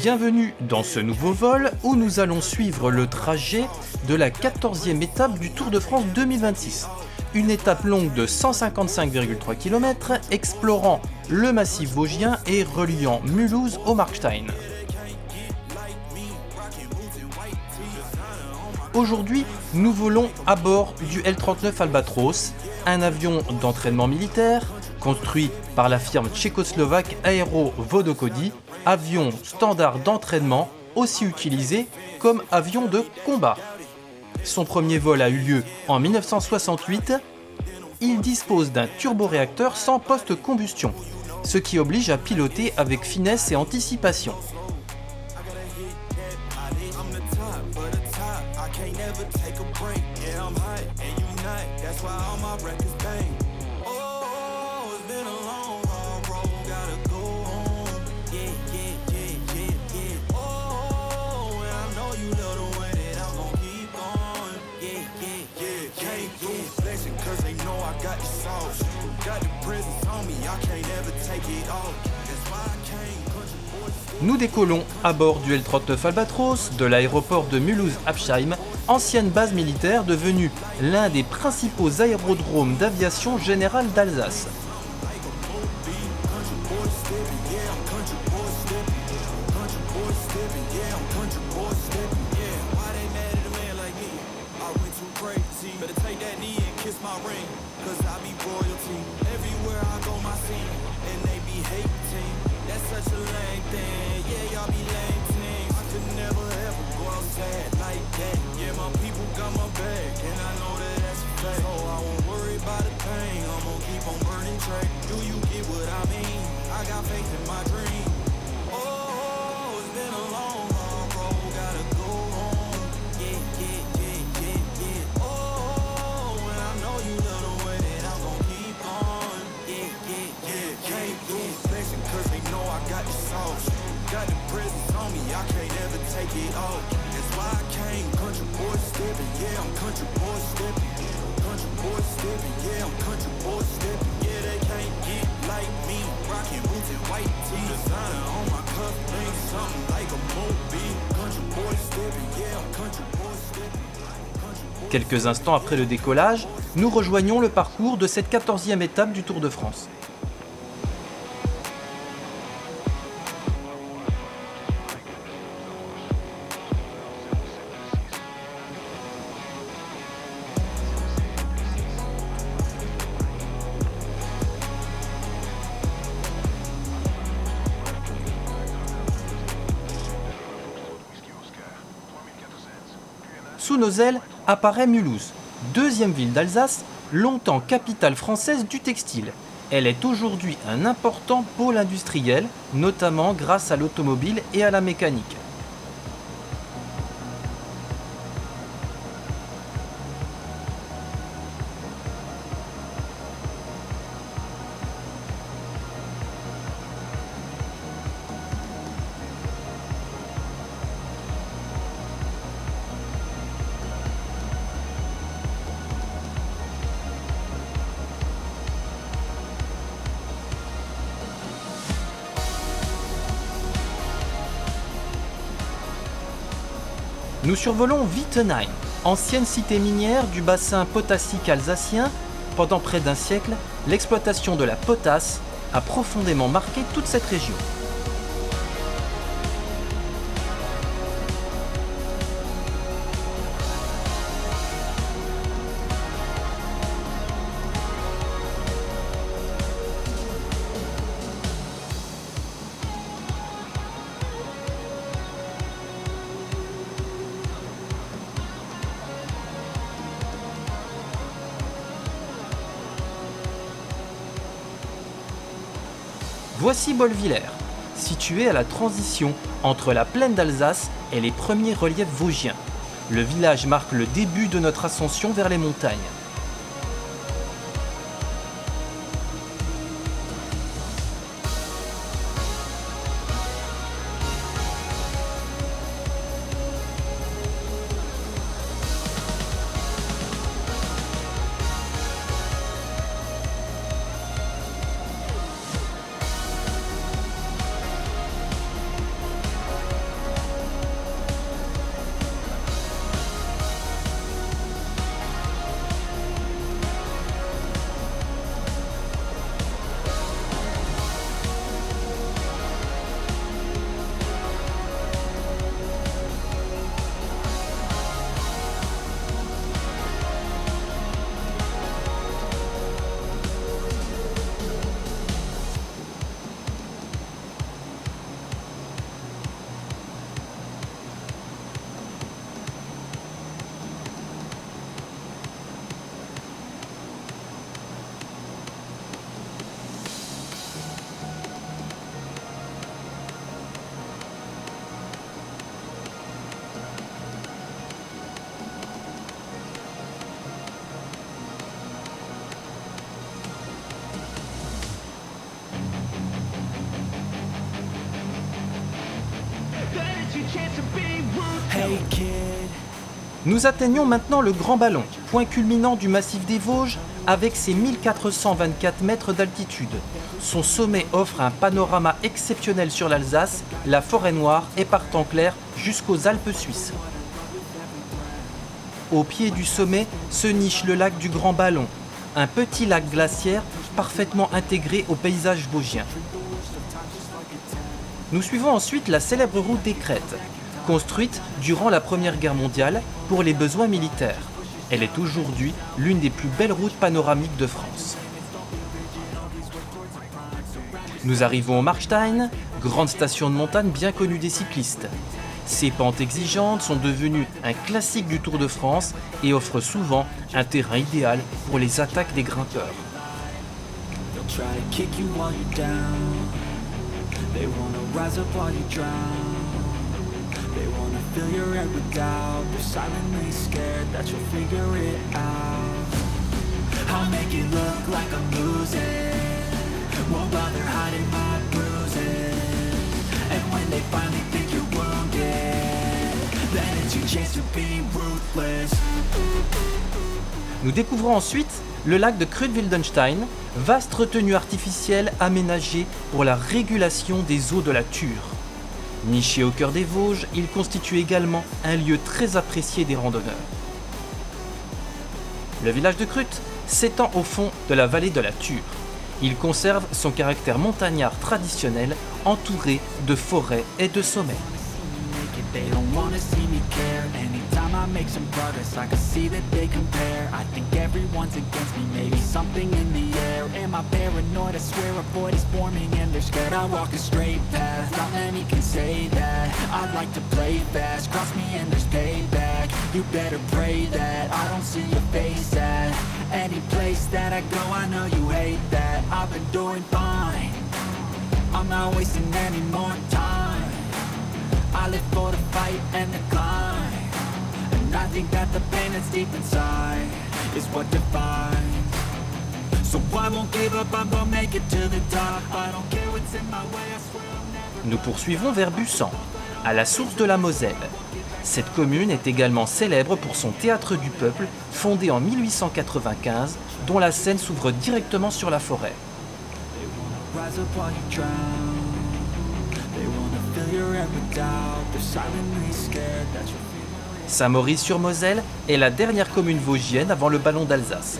Bienvenue dans ce nouveau vol où nous allons suivre le trajet de la 14e étape du Tour de France 2026. Une étape longue de 155,3 km explorant le massif vosgien et reliant Mulhouse au Markstein. Aujourd'hui, nous volons à bord du L-39 Albatros, un avion d'entraînement militaire construit par la firme tchécoslovaque Aero Vodokody, avion standard d'entraînement aussi utilisé comme avion de combat. Son premier vol a eu lieu en 1968. Il dispose d'un turboréacteur sans post-combustion, ce qui oblige à piloter avec finesse et anticipation. Nous décollons à bord du L-39 Albatros de l'aéroport de Mulhouse-Apsheim, ancienne base militaire devenue l'un des principaux aérodromes d'aviation générale d'Alsace. Quelques instants après le décollage, nous rejoignons le parcours de cette 14e étape du Tour de France. Sous nos ailes apparaît Mulhouse, deuxième ville d'Alsace, longtemps capitale française du textile. Elle est aujourd'hui un important pôle industriel, notamment grâce à l'automobile et à la mécanique. Nous survolons Wittenheim, ancienne cité minière du bassin potassique alsacien. Pendant près d'un siècle, l'exploitation de la potasse a profondément marqué toute cette région. Voici Bolviller, situé à la transition entre la plaine d'Alsace et les premiers reliefs vosgiens. Le village marque le début de notre ascension vers les montagnes. Nous atteignons maintenant le Grand Ballon, point culminant du massif des Vosges avec ses 1424 mètres d'altitude. Son sommet offre un panorama exceptionnel sur l'Alsace, la forêt noire et par temps clair jusqu'aux Alpes suisses. Au pied du sommet se niche le lac du Grand Ballon, un petit lac glaciaire parfaitement intégré au paysage vosgien. Nous suivons ensuite la célèbre route des Crêtes, construite durant la Première Guerre mondiale pour les besoins militaires. Elle est aujourd'hui l'une des plus belles routes panoramiques de France. Nous arrivons au Markstein, grande station de montagne bien connue des cyclistes. Ses pentes exigeantes sont devenues un classique du Tour de France et offrent souvent un terrain idéal pour les attaques des grimpeurs. Nous découvrons ensuite le lac de Krüt-Wildenstein, vaste retenue artificielle aménagée pour la régulation des eaux de la Thur. Niché au cœur des Vosges, il constitue également un lieu très apprécié des randonneurs. Le village de Krüt s'étend au fond de la vallée de la Thur. Il conserve son caractère montagnard traditionnel, entouré de forêts et de sommets. They don't wanna see me care. Anytime I make some progress, I can see that they compare. I think everyone's against me, maybe something in the air. Am I paranoid? I swear a void is forming and they're scared. I walk a straight path, not many can say that. I'd like to play fast, cross me and there's payback. You better pray that I don't see your face at any place that I go. I know you hate that. I've been doing fine, I'm not wasting any more time. I live for the fight and the climb, and I think that the pain that's deep inside is what defines. So I won't give up, I'm gonna make it to the top. I don't care what's in my way, I swear I'll never. Nous poursuivons vers Bussan, à la source de la Moselle. Cette commune est également célèbre pour son théâtre du peuple, fondé en 1895, dont la scène s'ouvre directement sur la forêt. Rise up while you drown. They wanna fill your head with doubt. They're silently scared that you'll figure it. Saint-Maurice-sur-Moselle est la dernière commune vosgienne avant le ballon d'Alsace.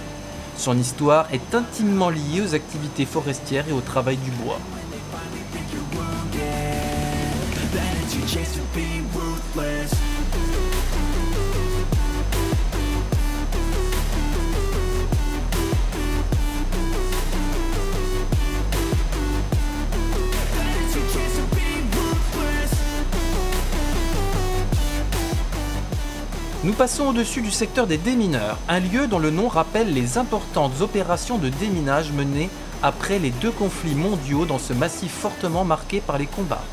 Son histoire est intimement liée aux activités forestières et au travail du bois. When they finally think you're wounded, then it's your chance to be ruthless. Then it's your chance to be ruthless. Nous passons au-dessus du secteur des démineurs, un lieu dont le nom rappelle les importantes opérations de déminage menées après les deux conflits mondiaux dans ce massif fortement marqué par les combats.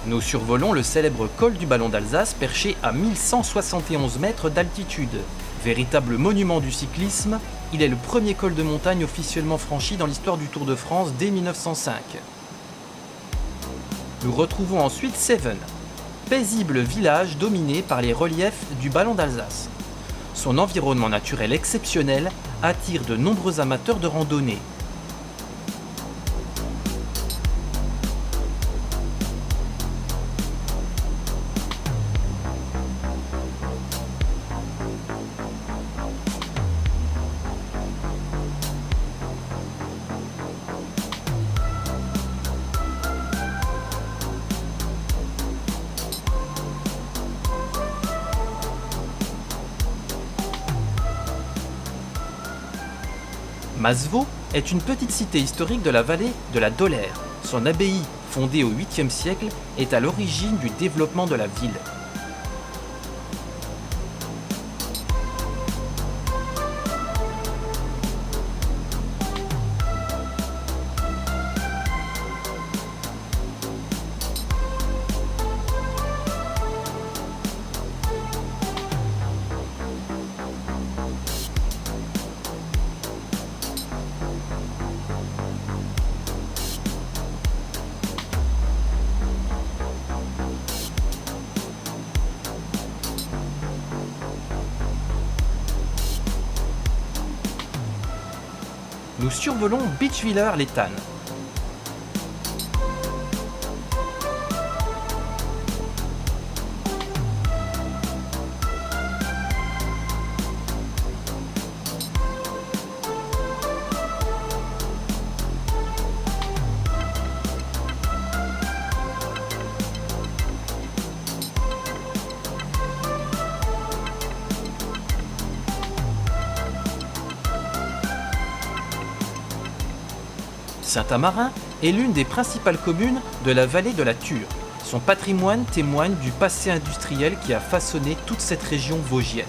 Nous survolons le célèbre col du Ballon d'Alsace perché à 1171 mètres d'altitude. Véritable monument du cyclisme, il est le premier col de montagne officiellement franchi dans l'histoire du Tour de France dès 1905. Nous retrouvons ensuite Seven, paisible village dominé par les reliefs du Ballon d'Alsace. Son environnement naturel exceptionnel attire de nombreux amateurs de randonnée. Masevaux est une petite cité historique de la vallée de la Dolère. Son abbaye, fondée au 8e siècle, est à l'origine du développement de la ville. nous survolons Beachviller-les-Tannes. Saint-Amarin est l'une des principales communes de la vallée de la Thur. Son patrimoine témoigne du passé industriel qui a façonné toute cette région vosgienne.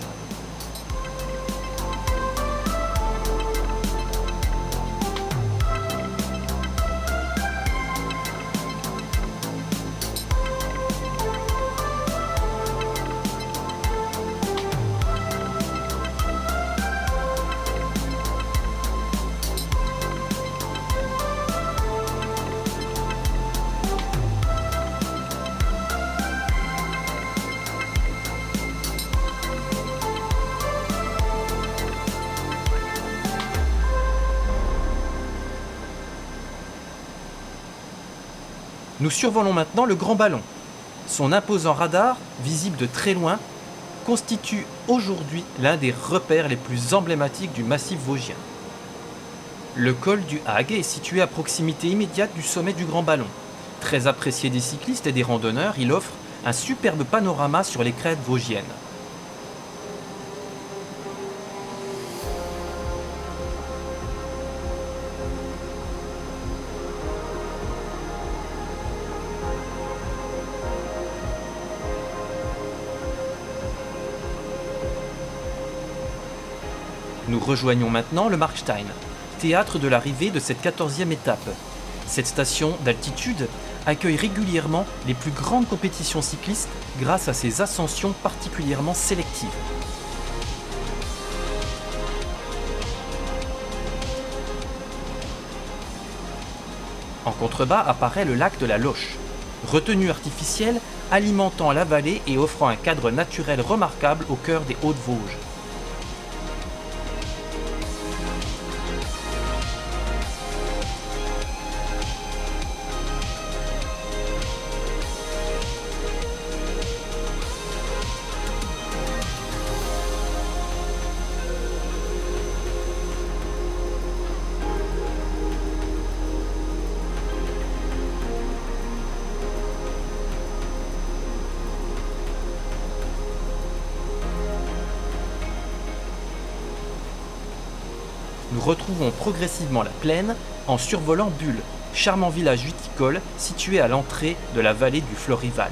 Nous survolons maintenant le Grand Ballon. Son imposant radar, visible de très loin, constitue aujourd'hui l'un des repères les plus emblématiques du massif vosgien. Le col du Hague est situé à proximité immédiate du sommet du Grand Ballon. Très apprécié des cyclistes et des randonneurs, il offre un superbe panorama sur les crêtes vosgiennes. Nous rejoignons maintenant le Markstein, théâtre de l'arrivée de cette 14e étape. Cette station d'altitude accueille régulièrement les plus grandes compétitions cyclistes grâce à ses ascensions particulièrement sélectives. En contrebas apparaît le lac de la Loche, retenue artificielle alimentant la vallée et offrant un cadre naturel remarquable au cœur des Hautes-Vosges. Nous retrouvons progressivement la plaine en survolant Bulle, charmant village viticole situé à l'entrée de la vallée du Florival.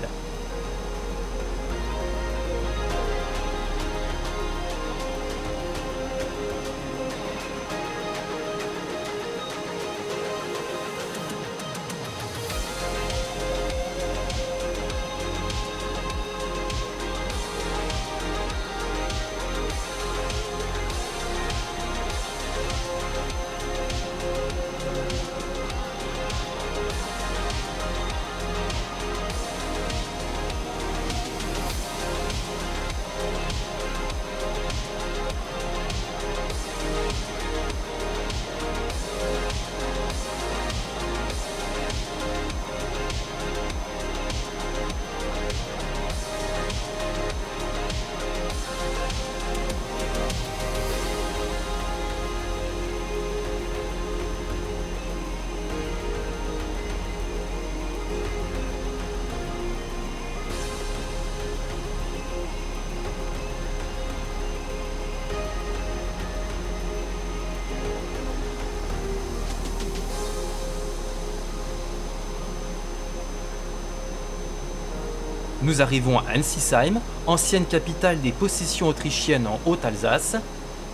Nous arrivons à Ensisheim, ancienne capitale des possessions autrichiennes en Haute-Alsace.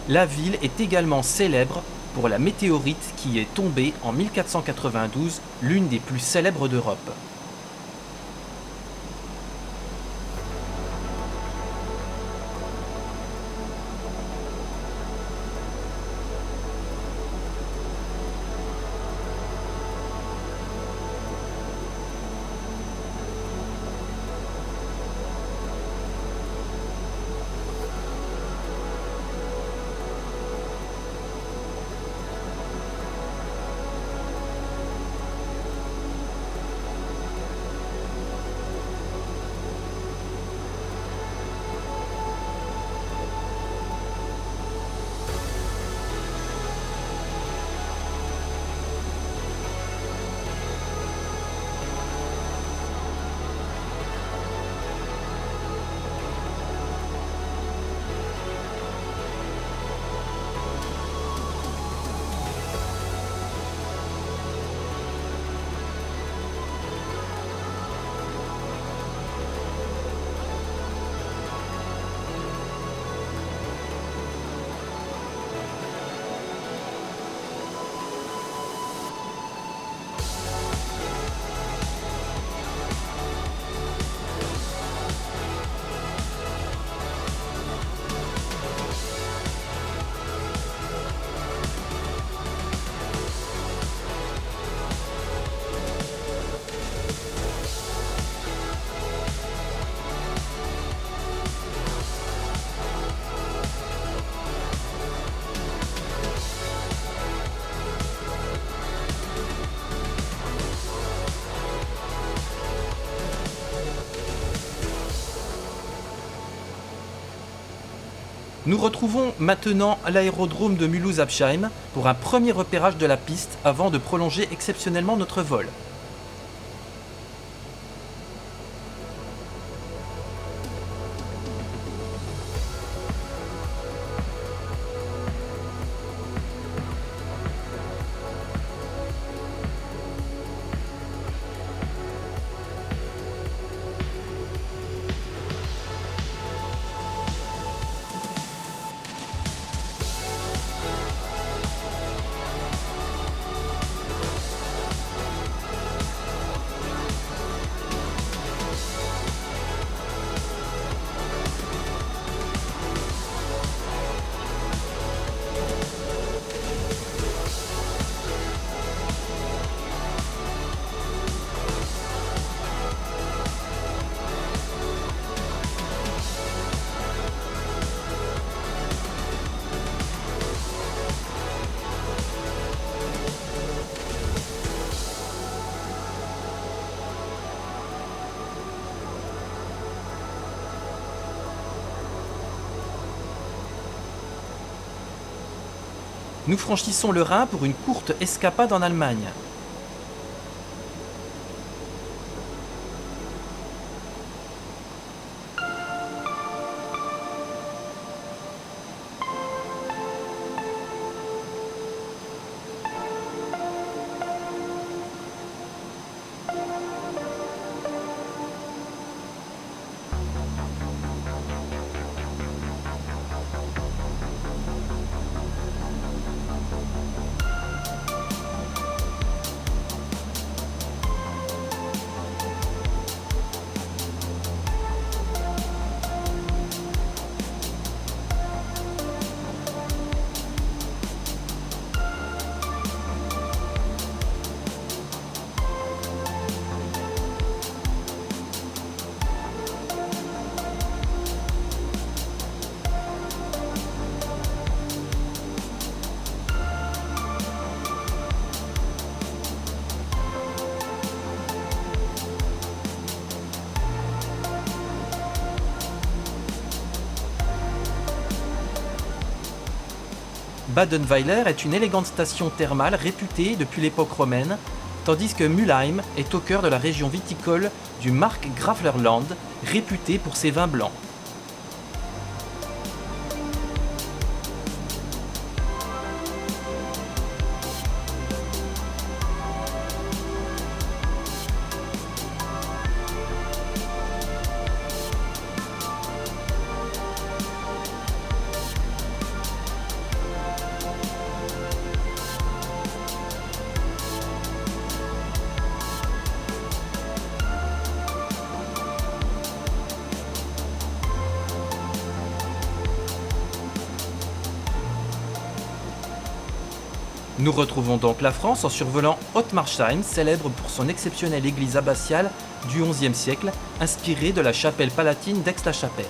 La ville est également célèbre pour la météorite qui est tombée en 1492, l'une des plus célèbres d'Europe. Nous retrouvons maintenant l'aérodrome de Mulhouse-Apsheim pour un premier repérage de la piste avant de prolonger exceptionnellement notre vol. Nous franchissons le Rhin pour une courte escapade en Allemagne. Badenweiler est une élégante station thermale réputée depuis l'époque romaine, tandis que Mülheim est au cœur de la région viticole du Markgraflerland, réputée pour ses vins blancs. Nous retrouvons donc la France en survolant Ottmarsheim, célèbre pour son exceptionnelle église abbatiale du XIe siècle, inspirée de la chapelle palatine d'Aix-la-Chapelle.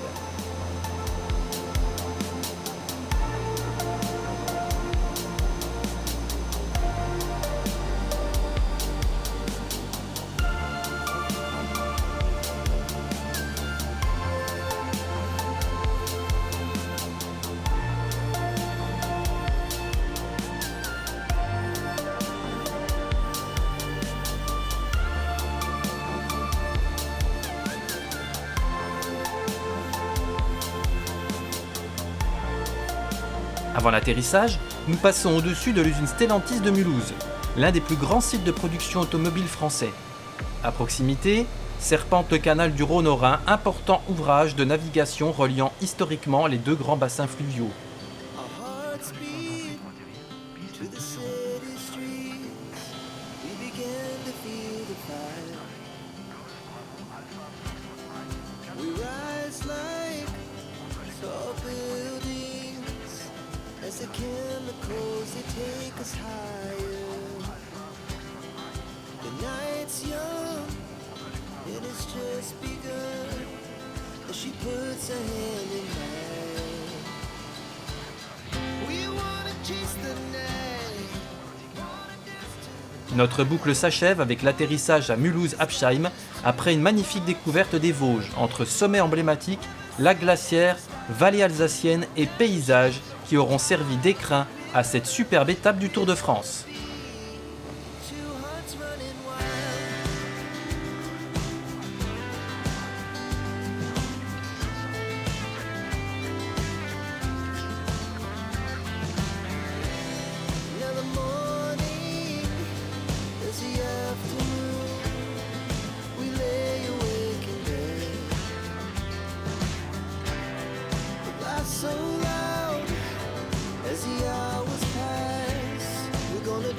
Avant l'atterrissage, nous passons au-dessus de l'usine Stellantis de Mulhouse, l'un des plus grands sites de production automobile français. À proximité, serpente le canal du Rhône au Rhin, important ouvrage de navigation reliant historiquement les deux grands bassins fluviaux. As the chemicals, they take us higher. The night's young, it has just begun. As she puts her hand in mine. We wanna chase the night. Notre boucle s'achève avec l'atterrissage à Mulhouse-Apsheim après une magnifique découverte des Vosges, entre sommets emblématiques, lacs glaciaires vallées alsaciennes et paysages qui auront servi d'écrin à cette superbe étape du Tour de France. Two hearts running wild. Now the morning is the afternoon. We lay awake in bed. The laugh so loud as the hours pass. We're gonna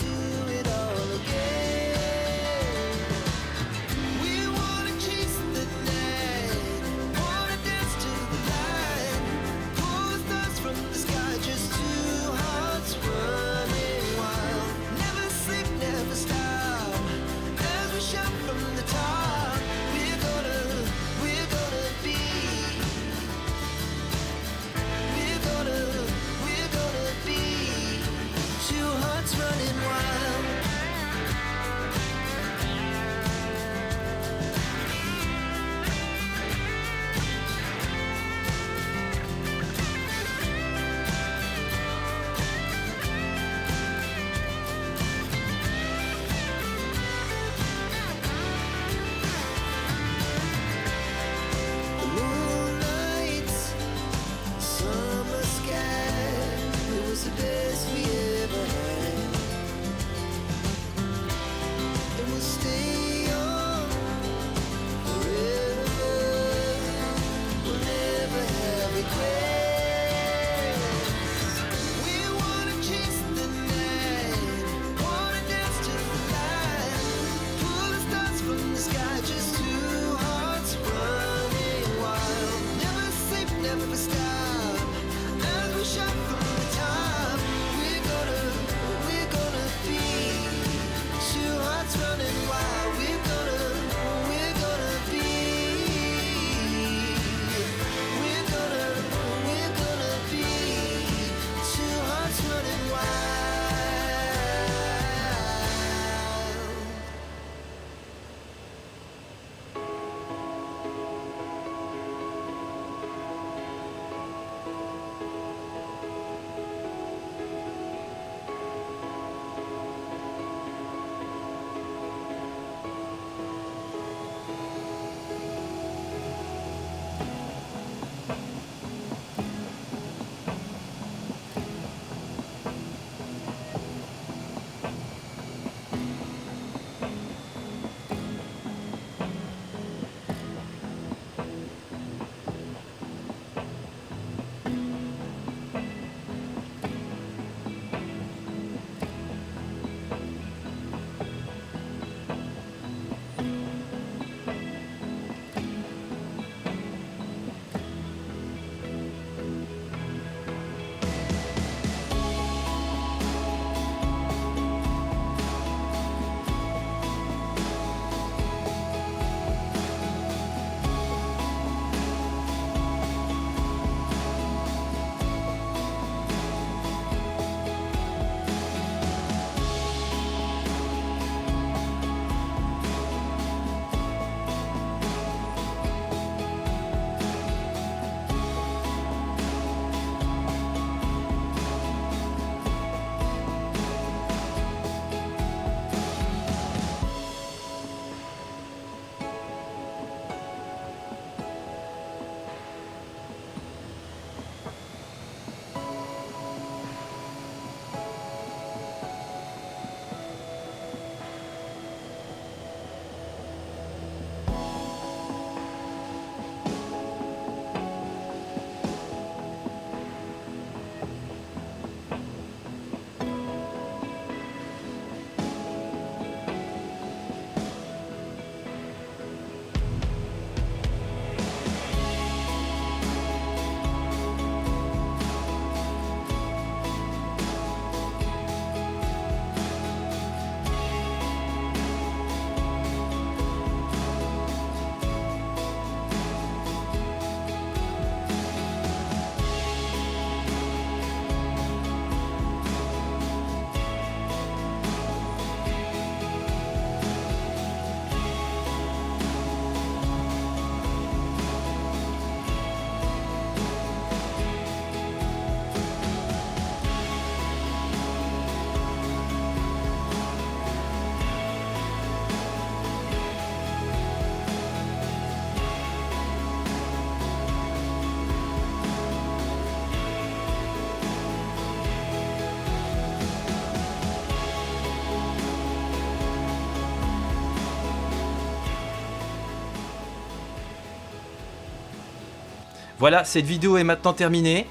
Voilà, cette vidéo est maintenant terminée.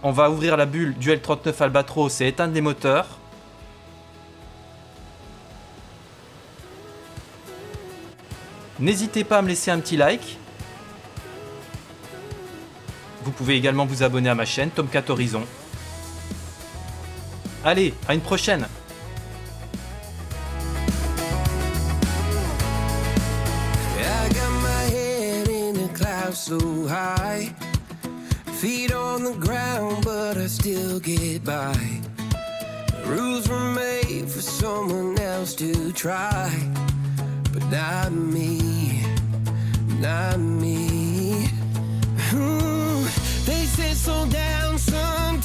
On va ouvrir la bulle du L39 Albatros et éteindre les moteurs. N'hésitez pas à me laisser un petit like. Vous pouvez également vous abonner à ma chaîne Tomcat Horizon. Allez, à une prochaine! I got my head in the clouds so high, feet on the ground, but I still get by. The rules were made for someone else to try, but not me, not me. They said slow down, son.